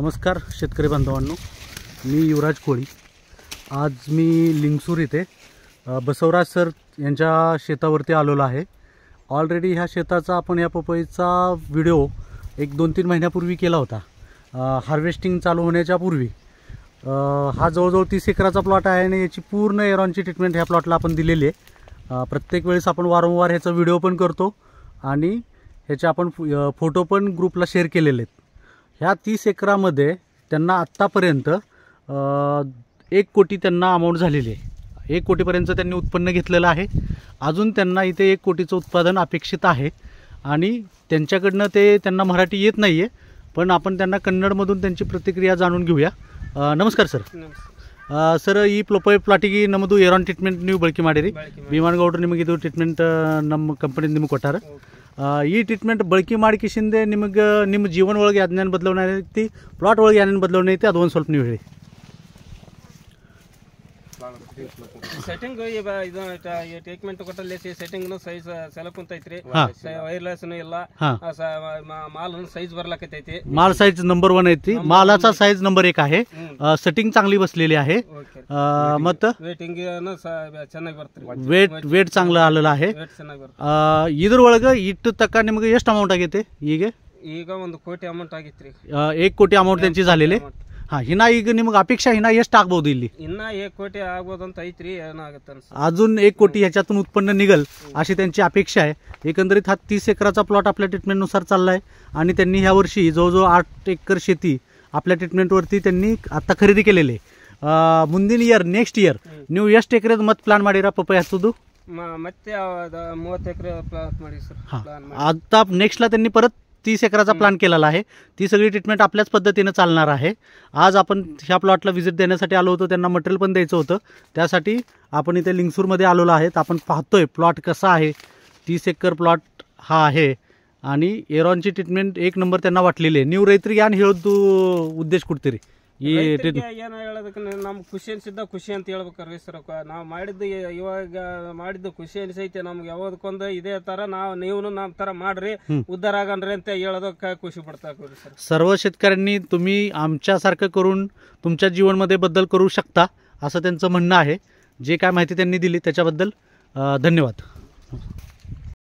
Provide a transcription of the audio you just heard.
नमस्कार शेतकरी बांधवांनो, मी युवराज कोळी। आज मी लिंगसूर येथे बसवराज सर यांच्या शेतावरती आलेलो आहे। ऑलरेडी ह्या शेताचा आपण या पपईचा व्हिडिओ एक 2-3 महिन्यापूर्वी केला होता, हार्वेस्टिंग चालू होण्याच्या पूर्वी। हा जवळजवळ 30 एकराचा प्लॉट आहे आणि याची पूर्ण एरॉनची ट्रीटमेंट ह्या प्लॉटला आपण दिलेली आहे। प्रत्येक वेळेस आपण वारंवार ह्याचा व्हिडिओ पण करतो आणि ह्याचे आपण फोटो पण ग्रुपला शेअर केलेले आहेत। ह्या 30 एकरामध्ये त्यांना आत्तापर्यंत 1 कोटी त्यांना अमाऊंट झालेली आहे। 1 कोटीपर्यंत त्यांनी उत्पन्न घेतलेलं आहे। अजून त्यांना इथे 1 कोटीचं उत्पादन अपेक्षित आहे आणि त्यांच्याकडनं त्यांना मराठी येत नाही आहे, पण आपण त्यांना कन्नडमधून त्यांची प्रतिक्रिया जाणून घेऊया। नमस्कार सर। ಸರ್ ಈ ಪ್ಲಾಟಿಗೆ ನಮ್ಮದು ಏರಾನ್ ಟ್ರೀಟ್ಮೆಂಟ್ ನೀವು ಬಳಕೆ ಮಾಡಿರಿ, ಭೀಮನಗೌಡರು ನಿಮಗೆ ಇದು ಟ್ರೀಟ್ಮೆಂಟ್ ನಮ್ಮ ಕಂಪನಿಯಿಂದ ನಿಮಗೆ ಕೊಟ್ಟಾರ। ಈ ಟ್ರೀಟ್ಮೆಂಟ್ ಬಳಕೆ ಮಾಡಿಕಿಸಿಂದೆ ನಿಮಗೆ ನಿಮ್ಮ ಜೀವನ ಒಳಗೆ ಏನೇನು ಬದಲಾವಣೆ ಐತಿ, ಪ್ಲಾಟ್ ಒಳಗೆ ಏನೇನು ಬದಲಾವಣೆ ಐತಿ ಅದು ಒಂದು ಸ್ವಲ್ಪ ನೀವು ಹೇಳಿ। ಸೆಟ್ಟಿಂಗ್ ಇದು ಟ್ರೀಟ್ಮೆಂಟ್ ಕೊಟ್ಟಲ್ಲಿ ಸೆಟ್ಟಿಂಗ್ ಸೈಜ್ ಸೆಲಪ್ ಕುಂತೈತ್ರಿ, ವೈರ್ಲೆಸ್ ಇಲ್ಲ, ಮಾಲ್ ಸೈಜ್ ಬರ್ಲಾಕೈತಿ, माल साइज नंबर 1 ಐತಿ, मालाचा साइज नंबर 1 आहे, सेटिंग चांगली बसलेली आहे, मत ವೇಟಿಂಗ್ ಚೆನ್ನಾಗಿ ಬರ್ತದೆ, ವೇಟ್ चांगलं आलेलं आहे। ಇದರೊಳಗೆ ಇಟ್ಟು ತಕ್ಕ ನಿಮಗೆ ಎಷ್ಟು ಅಮೌಂಟ್ ಆಗೈತೆ? ಈಗ 1 ಕೋಟಿ ಅಮೌಂಟ್ ಆಗಿತ್ರಿ। 1 ಕೋಟಿ ಅಮೌಂಟ್ त्यांची झालेली। हां, हिना ಈಗ ನಿಮಗೆ अपेक्षा हिना ಎಷ್ಟು ಆಗಬಹುದು ಇಲ್ಲಿ? ಇನ್ನ 1 ಕೋಟಿ ಆಗಬಹುದು ಅಂತ ಐತ್ರಿ, ಏನಾಗುತ್ತೆ ಅನ್ಸುತ್ತೆ अजून 1 कोटी ह्याच्यातून उत्पन्न निघल अशी त्यांची अपेक्षा आहे। एकंदरीत हा 30 एकराचा प्लॉट आपल्या ट्रीटमेंटनुसार चालला आहे आणि त्यांनी ह्या वर्षी जवळजवळ 8 एकर शेती आपल्या ट्रीटमेंटवरती त्यांनी आता खरेदी केलेली आहे। ಮುಂದಿನ ಇಯರ್ ನೆಕ್ಸ್ಟ್ ಇಯರ್ ನೀವು ಎಷ್ಟು ಎಕರೆದ ಮತ್ತೆ ಪ್ಲಾನ್ ಮಾಡಿರಾ ಪಪ್ಪಾಯ ಹಚ್ಚೋದು? ಮತ್ತೆ 30 ಎಕರೆ ಪ್ಲಾನ್ ಮಾಡಿ ಸರ್। आता नेक्स्टला त्यांनी परत 30 एकराचा प्लॅन केलेला आहे। ती सगळी ट्रीटमेंट आपल्याच पद्धतीने चालणार आहे। आज आपण ह्या प्लॉटला व्हिजिट देण्यासाठी आलो होतो, त्यांना मटेरियल पण द्यायचं होतं, त्यासाठी आपण इथे लिंगसूरमध्ये आलेलो आहे। आपण पाहतोय प्लॉट कसा आहे। 30 एकर प्लॉट हा आहे आणि एरॉनची ट्रीटमेंट 1 नंबर त्यांना वाटलेली आहे। ನೀವು ರೈತರಿಗೆ ಏನು ಹೇಳೋದು ಉದ್ದೇಶ ಕೊಡ್ತೀರಿ? ಈ ಏನು ಹೇಳೋದಕ್ಕೆ ನಮ್ಗೆ ಖುಷಿ ಅನಿಸಿದ್ದ ಖುಷಿ ಅಂತ ಹೇಳ್ಬೇಕ್ರಿ ಸರ್। ನಾವು ಮಾಡಿದ್ದು ಇವಾಗ ಮಾಡಿದ್ದು ಖುಷಿ ಅನಿಸೈತೆ ನಮ್ಗೆ। ಯಾವ್ದಕ್ಕೊಂದು ಇದೇ ತರ ನೀವು ನಮ್ಮ ತರ ಮಾಡ್ರಿ, उद्धार ಆಗನ್ರಿ ಅಂತ ಹೇಳೋದಕ್ಕೆ ಖುಷी पडतं सर। सर्व शेतकऱ्यांनी तुम्ही आमच्यासारखं करून तुमच्या जीवनामध्ये बदल करू शकता असं त्यांचं म्हणणं आहे। जे काय माहिती त्यांनी दिली त्याच्याबद्दल धन्यवाद।